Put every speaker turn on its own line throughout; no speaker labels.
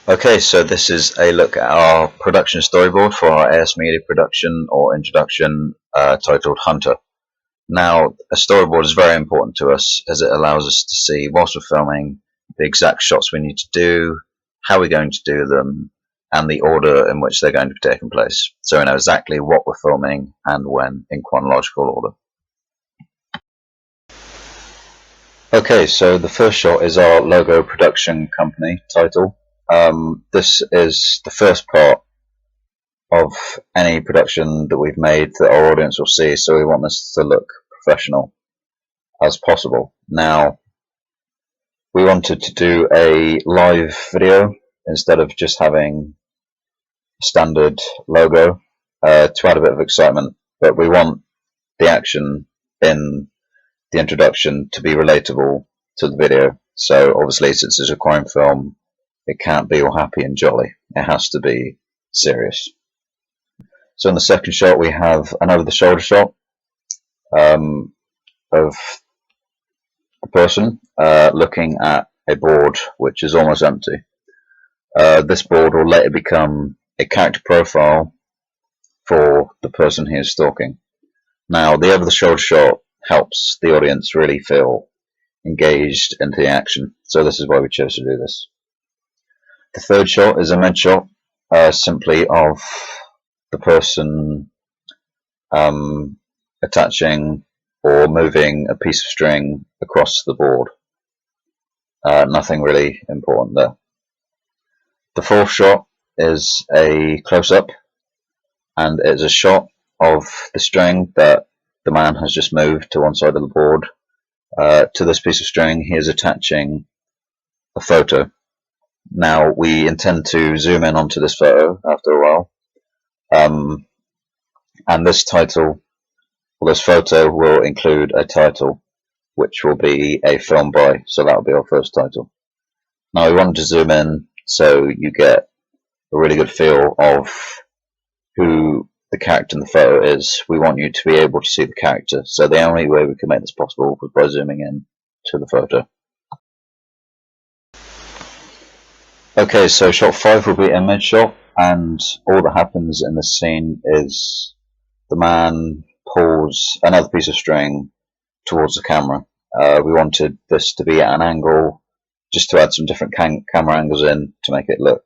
Okay, so this is a look at our production storyboard for our AS Media production or introduction titled Hunter. Now, a storyboard is very important to us as it allows us to see, whilst we're filming, the exact shots we need to do, how we're going to do them, and the order in which they're going to be taking place. So we know exactly what we're filming and when in chronological order. Okay, so the first shot is our logo production company title. This is the first part of any production that we've made that our audience will see, so we want this to look professional as possible. Now, we wanted to do a live video instead of just having a standard logo to add a bit of excitement, but we want the action in the introduction to be relatable to the video. So obviously, since it's a crime film, it can't be all happy and jolly. It has to be serious. So in the second shot, we have an over-the-shoulder shot of the person looking at a board which is almost empty. This board will later become a character profile for the person he is stalking. Now, the over-the-shoulder shot helps the audience really feel engaged into the action, so this is why we chose to do this. The third shot is a mid shot, simply of the person attaching or moving a piece of string across the board. Nothing really important there. The fourth shot is a close-up, and it's a shot of the string that the man has just moved to one side of the board. To this piece of string, he is attaching a photo. Now, we intend to zoom in onto this photo after a while, and this title, or this photo, will include a title, which will be a film by, so that will be our first title. Now, we wanted to zoom in so you get a really good feel of who the character in the photo is. We want you to be able to see the character, so the only way we can make this possible was by zooming in to the photo. Okay, so shot 5 will be a mid shot, and all that happens in this scene is the man pulls another piece of string towards the camera. We wanted this to be at an angle just to add some different camera angles in to make it look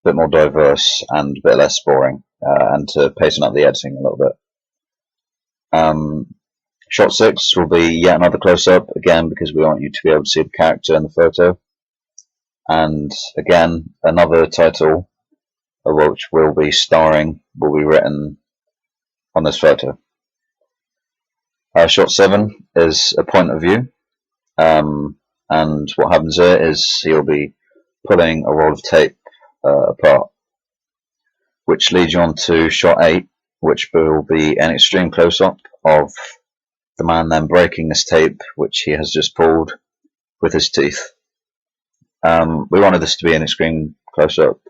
a bit more diverse and a bit less boring, and to hasten up the editing a little bit. Shot 6 will be yet another close-up, again because we want you to be able to see the character in the photo. And again, another title, which will be starring, will be written on this photo. Shot 7 is a point of view, and what happens here is he'll be pulling a roll of tape apart, which leads you on to shot 8, which will be an extreme close-up of the man then breaking this tape, which he has just pulled with his teeth. We wanted this to be an extreme close-up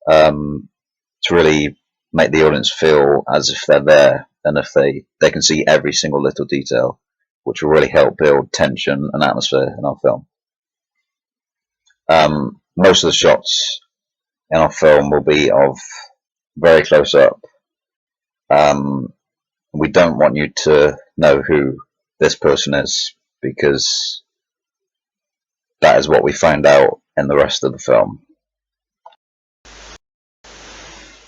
to really make the audience feel as if they're there, and if they can see every single little detail, which will really help build tension and atmosphere in our film. Most of the shots in our film will be of very close up. We don't want you to know who this person is, because that is what we find out in the rest of the film.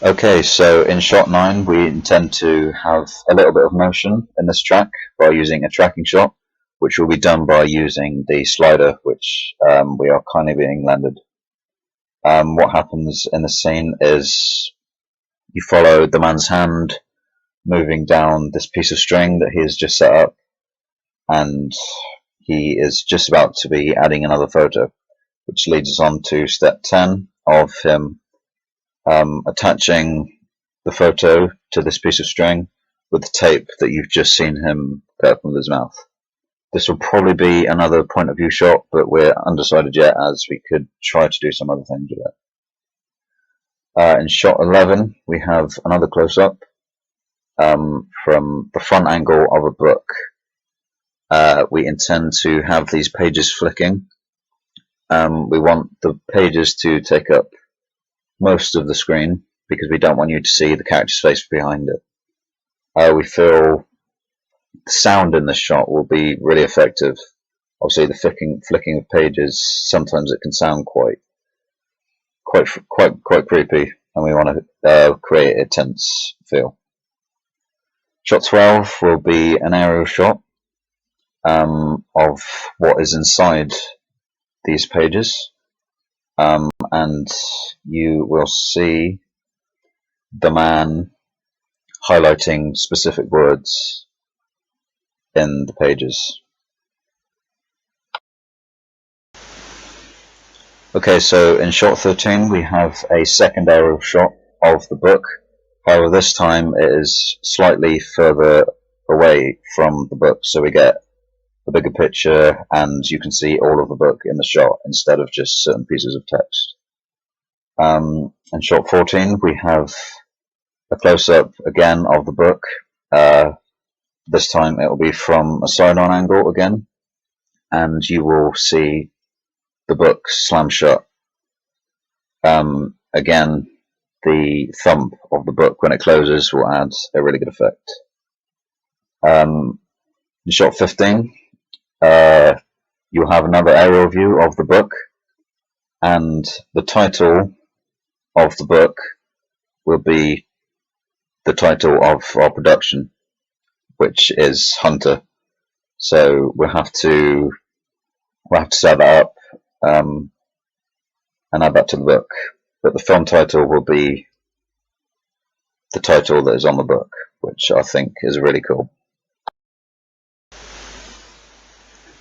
Okay, so in shot 9 we intend to have a little bit of motion in this track by using a tracking shot, which will be done by using the slider, which we are kindly being lended. What happens in the scene is you follow the man's hand moving down this piece of string that he has just set up, and he is just about to be adding another photo, which leads us on to step 10 of him attaching the photo to this piece of string with the tape that you've just seen him cut with his mouth. This will probably be another point of view shot, but we're undecided yet, as we could try to do some other things with it. In shot 11 we have another close-up from the front angle of a book. We intend to have these pages flicking, we want the pages to take up most of the screen because we don't want you to see the character's face behind it. We feel the sound in this shot will be really effective. Obviously, the flicking of pages, sometimes it can sound quite creepy, and we want to create a tense feel. Shot 12 will be an aerial shot of what is inside these pages, and you will see the man highlighting specific words in the pages. Okay, so in shot 13 we have a second aerial shot of the book. However, this time it is slightly further away from the book, so we get a bigger picture and you can see all of the book in the shot instead of just certain pieces of text. In shot 14 we have a close-up again of the book. This time it will be from a side-on angle again, and you will see the book slam shut. Again, the thump of the book when it closes will add a really good effect. In shot 15, you'll have another aerial view of the book, and the title of the book will be the title of our production, which is Hunter. So we'll have to set that up and add that to the book. But the film title will be the title that is on the book, which I think is really cool.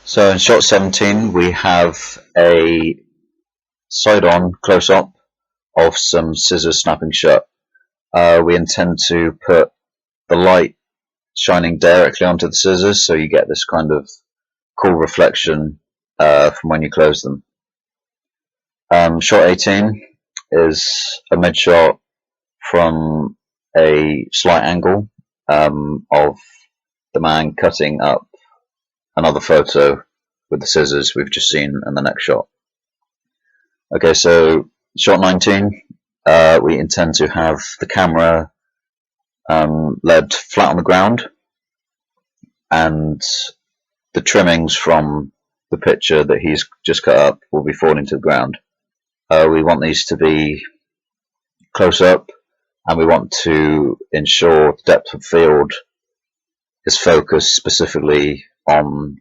So in shot 17 we have a side-on close-up of some scissors snapping shut. We intend to put the light shining directly onto the scissors, so you get this kind of cool reflection from when you close them. Shot 18 is a mid shot from a slight angle of the man cutting up another photo with the scissors we've just seen in the next shot. Okay, so shot 19, we intend to have the camera led flat on the ground, and the trimmings from the picture that he's just cut up will be falling to the ground. We want these to be close up, and we want to ensure the depth of field is focused specifically on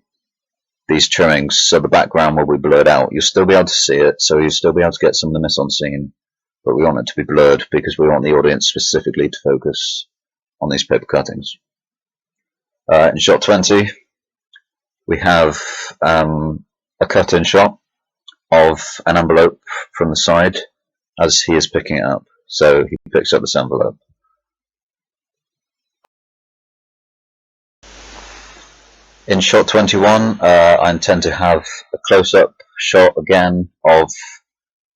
these trimmings, so the background will be blurred out. You'll still be able to see it, so you'll still be able to get some of the miss on scene, but we want it to be blurred because we want the audience specifically to focus on these paper cuttings. In shot 20 we have a cut-in shot of an envelope from the side as he is picking it up. So he picks up this envelope. In shot 21, I intend to have a close-up shot again of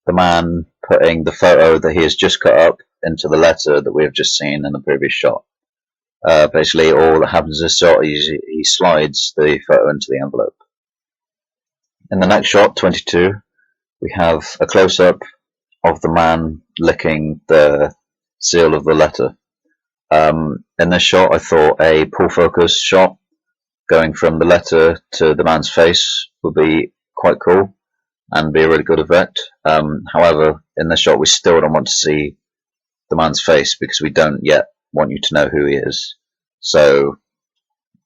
the man putting the photo that he has just cut up into the letter that we have just seen in the previous shot. Basically, all that happens in this shot is he slides the photo into the envelope. In the next shot, 22, we have a close-up of the man licking the seal of the letter. In this shot, I thought a pull focus shot going from the letter to the man's face would be quite cool and be a really good effect. However, in this shot, we still don't want to see the man's face because we don't yet want you to know who he is. So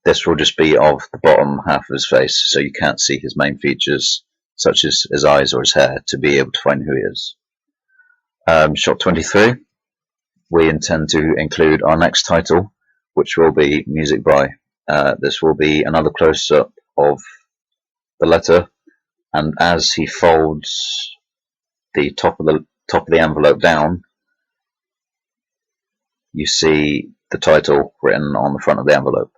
this will just be of the bottom half of his face, so you can't see his main features such as his eyes or his hair to be able to find who he is. Shot 23, we intend to include our next title, which will be Music By. This will be another close-up of the letter, and as he folds the top of the envelope down, you see the title written on the front of the envelope.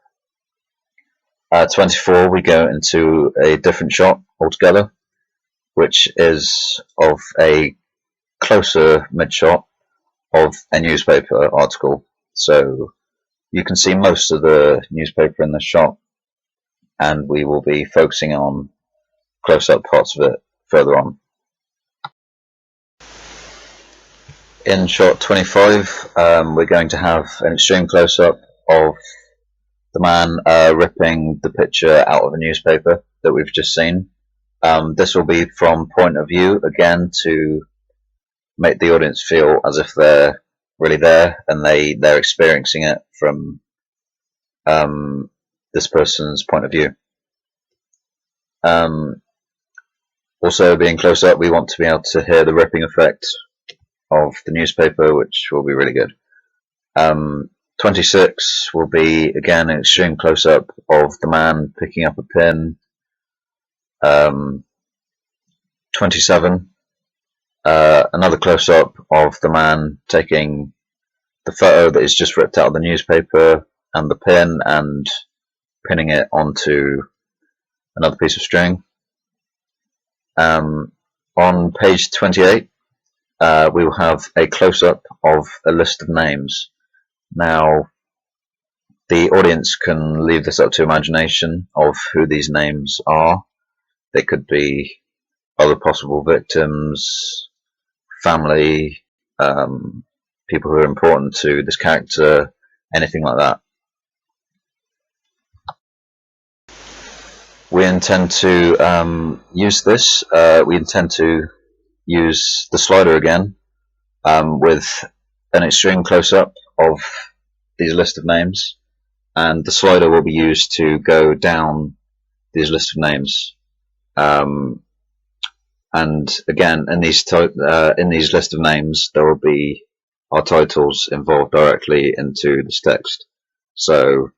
24, we go into a different shot altogether, which is of a closer mid shot of a newspaper article. So you can see most of the newspaper in this shot, and we will be focusing on close-up parts of it further on. In shot 25, we're going to have an extreme close-up of the man ripping the picture out of a newspaper that we've just seen. This will be from point of view, again, to make the audience feel as if they're really there and they're experiencing it from this person's point of view. Also, being close up, we want to be able to hear the ripping effect of the newspaper, which will be really good. 26 will be, again, an extreme close-up of the man picking up a pin. 27, another close-up of the man taking the photo that is just ripped out of the newspaper and the pin and pinning it onto another piece of string. On page 28, we will have a close-up of a list of names. Now, the audience can leave this up to imagination of who these names are. They could be other possible victims, family, people who are important to this character, anything like that. We intend to use this. We intend to use the slider again with an extreme close-up of these list of names, and the slider will be used to go down these list of names. And again, in these list of names, there will be our titles involved directly into this text. So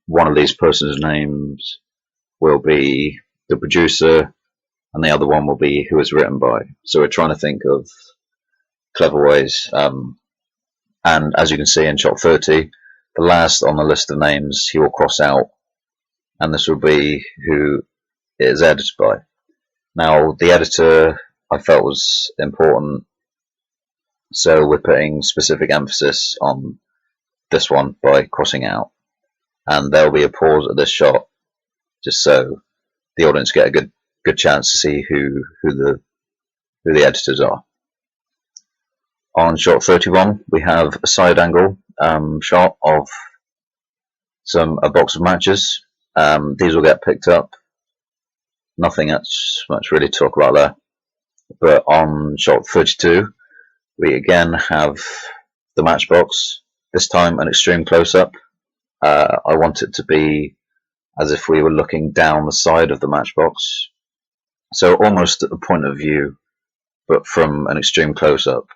one of these persons' names will be the producer, and the other one will be who it's written by. So we're trying to think of clever ways. And as you can see in shot 30, the last on the list of names he will cross out, and this will be who it is edited by. Now, the editor I felt was important, so we're putting specific emphasis on this one by crossing out. And there will be a pause at this shot, just so the audience get a good chance to see who the editors are. On shot 31, we have a side angle shot of a box of matches. These will get picked up. Nothing much really to talk about there. But on shot 32, we again have the matchbox. This time an extreme close-up. I want it to be as if we were looking down the side of the matchbox. So almost at the point of view, but from an extreme close-up.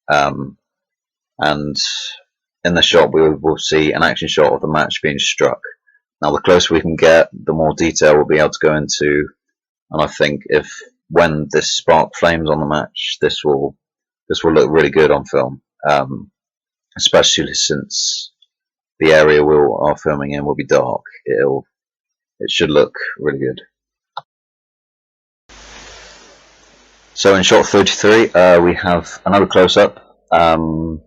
And in the shot we will see an action shot of the match being struck. Now, the closer we can get, the more detail we'll be able to go into, and I think when this spark flames on the match, this will look really good on film, especially since the area we are filming in will be dark. It should look really good. So in shot 33, we have another close-up of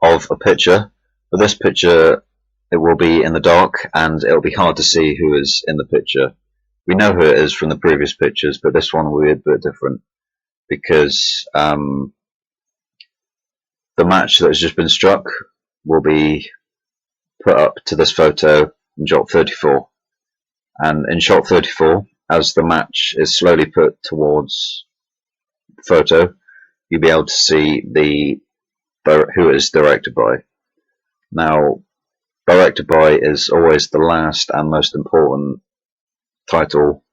a picture. For this picture, it will be in the dark, and it will be hard to see who is in the picture. We know who it is from the previous pictures, but this one will be a bit different because the match that has just been struck will be put up to this photo in shot 34. And in shot 34, as the match is slowly put towards the photo, you'll be able to see who it is directed by. Now, directed by is always the last and most important title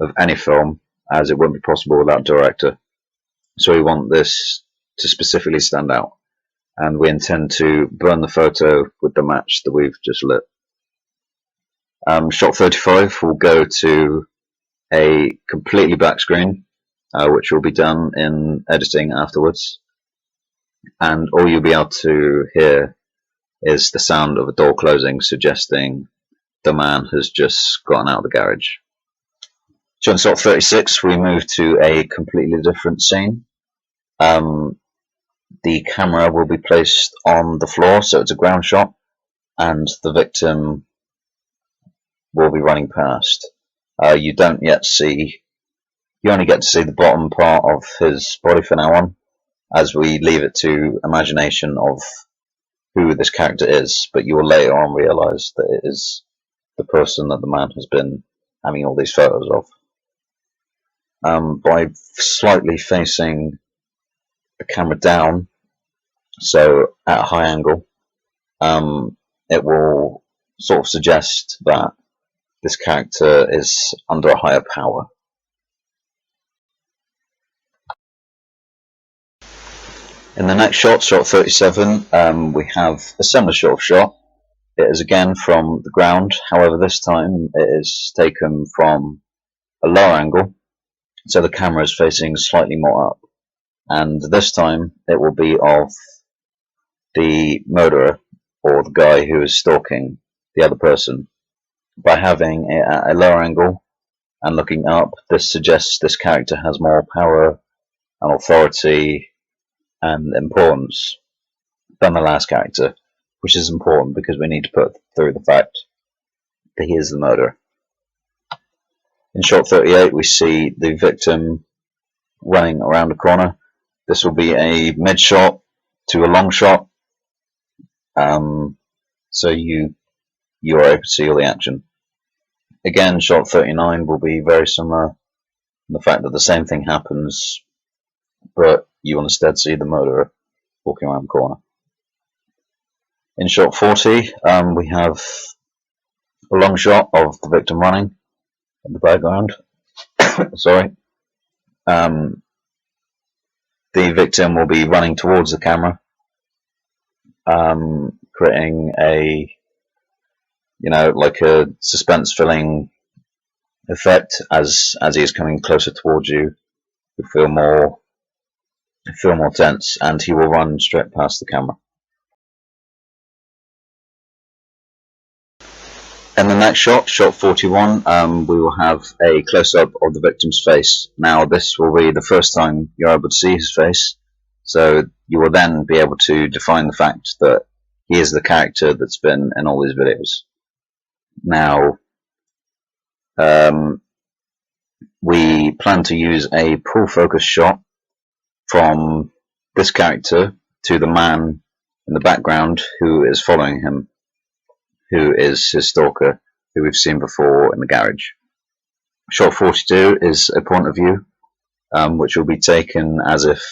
of any film, as it wouldn't be possible without director. So we want this to specifically stand out, and we intend to burn the photo with the match that we've just lit. Shot 35 will go to a completely black screen, which will be done in editing afterwards, and all you'll be able to hear is the sound of a door closing, suggesting the man has just gotten out of the garage. So in shot 36, we move to a completely different scene. The camera will be placed on the floor, so it's a ground shot, and the victim will be running past. You only get to see the bottom part of his body from now on, as we leave it to imagination of who this character is, but you will later on realise that it is the person that the man has been having all these photos of. By slightly facing the camera down, so at a high angle, it will sort of suggest that this character is under a higher power. In the next shot, shot 37, we have a similar sort of shot. It is again from the ground, however this time it is taken from a lower angle, so the camera is facing slightly more up, and this time it will be of the murderer, or the guy who is stalking the other person. By having it at a lower angle and looking up, this suggests this character has more power and authority and importance than the last character, which is important because we need to put through the fact that he is the murderer. In shot 38, we see the victim running around a corner. This will be a mid shot to a long shot, so you are able to see all the action. Again, shot 39 will be very similar in the fact that the same thing happens, but you instead see the murderer walking around the corner. In shot 40, we have a long shot of the victim running in the background. Sorry. The victim will be running towards the camera, creating a, like a suspense-filling effect as he is coming closer towards you. You feel more tense, and he will run straight past the camera. In the next shot, shot 41, we will have a close-up of the victim's face. Now, this will be the first time you're able to see his face, so you will then be able to define the fact that he is the character that's been in all these videos. Now, we plan to use a pull focus shot from this character to the man in the background who is following him, who is his stalker, who we've seen before in the garage. Shot 42 is a point of view, which will be taken as if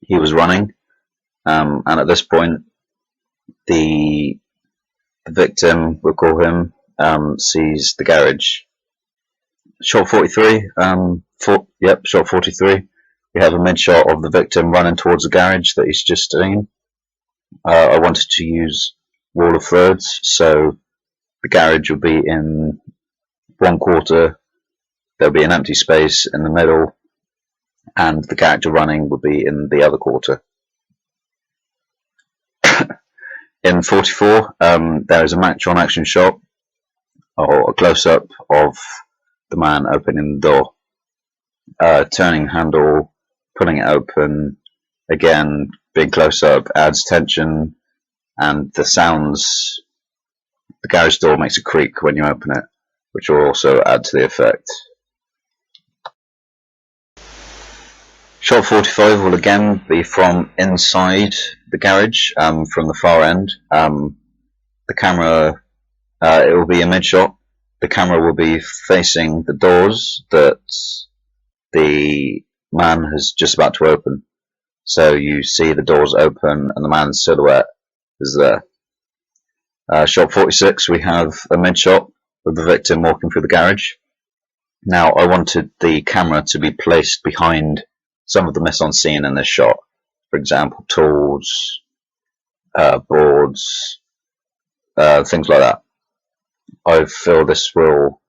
he was running, and at this point the victim, we'll call him, sees the garage. Shot 43, shot 43, we have a mid shot of the victim running towards the garage that he's just seen. I wanted to use rule of thirds, so the garage will be in one quarter, there'll be an empty space in the middle, and the character running will be in the other quarter. In 44, there is a match-on action shot, or a close-up of the man opening the door, turning the handle, pulling it open, again, being close-up adds tension, and the sounds, the garage door makes a creak when you open it, which will also add to the effect. Shot 45 will again be from inside the garage, from the far end. The camera, it will be a mid shot. The camera will be facing the doors that the man is just about to open. So you see the doors open and the man's silhouette is there. Shot 46, we have a mid shot of the victim walking through the garage. Now, I wanted the camera to be placed behind some of the mise-en-scene in this shot. For example, tools, boards, things like that. I feel this will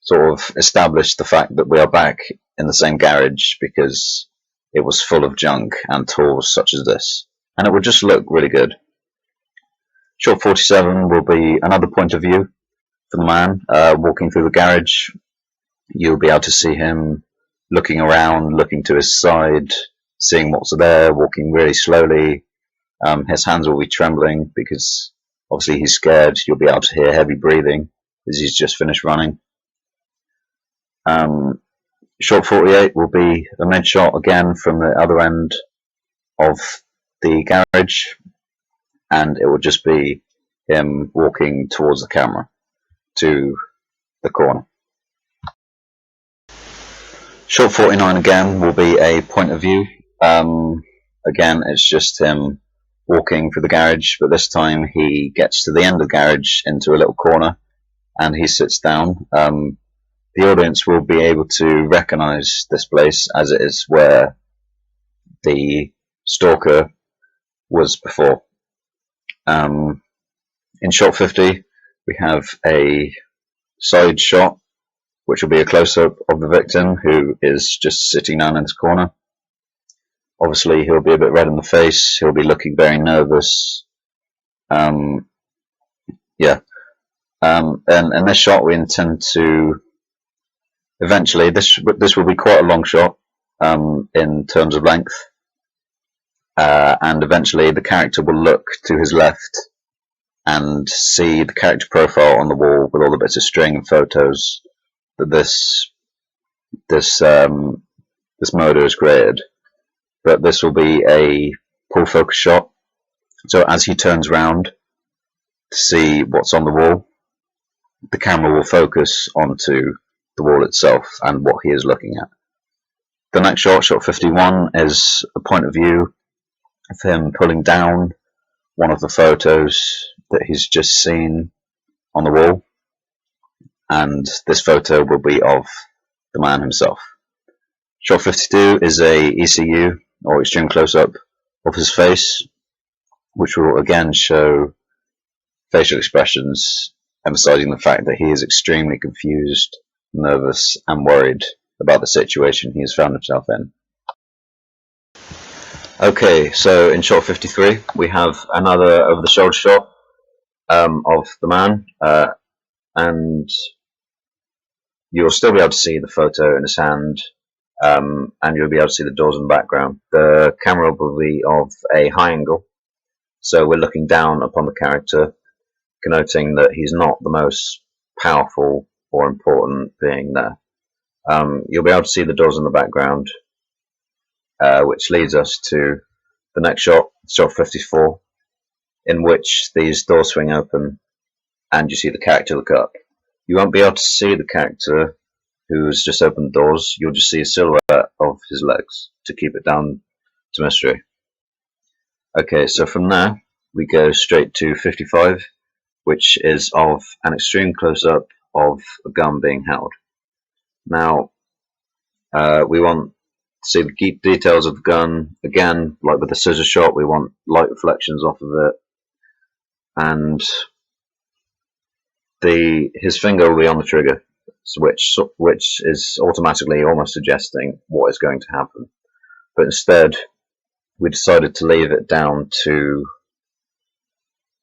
sort of establish the fact that we are back in the same garage because it was full of junk and tools such as this. And it would just look really good. Shot 47 will be another point of view for the man walking through the garage. You'll be able to see him looking around, looking to his side, seeing what's there, walking really slowly. His hands will be trembling because obviously he's scared. You'll be able to hear heavy breathing as he's just finished running. Shot 48 will be a mid shot again from the other end of the garage, and it will just be him walking towards the camera to the corner. Shot 49 again will be a point of view. Again, it's just him walking through the garage, but this time he gets to the end of the garage into a little corner and he sits down. The audience will be able to recognize this place as it is where the stalker was before. In shot 50, we have a side shot, which will be a close-up of the victim who is just sitting down in his corner. Obviously, he'll be a bit red in the face. He'll be looking very nervous. And in this shot, we intend to eventually. This will be quite a long shot in terms of length, and eventually the character will look to his left and see the character profile on the wall with all the bits of string and photos that this murder has created. But this will be a full focus shot. So as he turns around to see what's on the wall, the camera will focus onto the wall itself and what he is looking at. The next shot, shot 51, is a point of view of him pulling down one of the photos that he's just seen on the wall, and this photo will be of the man himself. Shot 52 is a ECU, or extreme close-up, of his face, which will again show facial expressions emphasizing the fact that he is extremely confused, nervous, and worried about the situation he has found himself in. Okay, so in shot 53 we have another over-the-shoulder shot of the man, and you'll still be able to see the photo in his hand, and you'll be able to see the doors in the background. The camera will be of a high angle, so we're looking down upon the character, connoting that he's not the most powerful or important being there. You'll be able to see the doors in the background, which leads us to the next shot, shot 54, in which these doors swing open and you see the character look up. You won't be able to see the character who's just opened the doors. You'll just see a silhouette of his legs to keep it down to mystery. Okay, so from there we go straight to 55, which is of an extreme close-up of a gun being held. Now, we want to see the details of the gun. Again, like with the scissor shot, we want light reflections off of it, and his finger will be on the trigger, which is automatically almost suggesting what is going to happen. But instead, we decided to leave it down to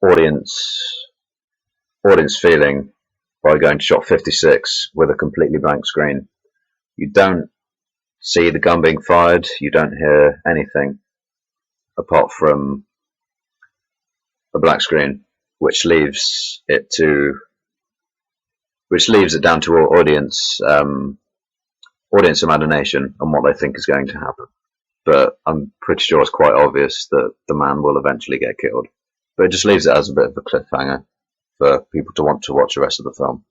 audience feeling by going to shot 56 with a completely blank screen. You don't see the gun being fired, you don't hear anything apart from a black screen, which leaves it down to audience imagination and what they think is going to happen. But I'm pretty sure it's quite obvious that the man will eventually get killed. But it just leaves it as a bit of a cliffhanger for people to want to watch the rest of the film.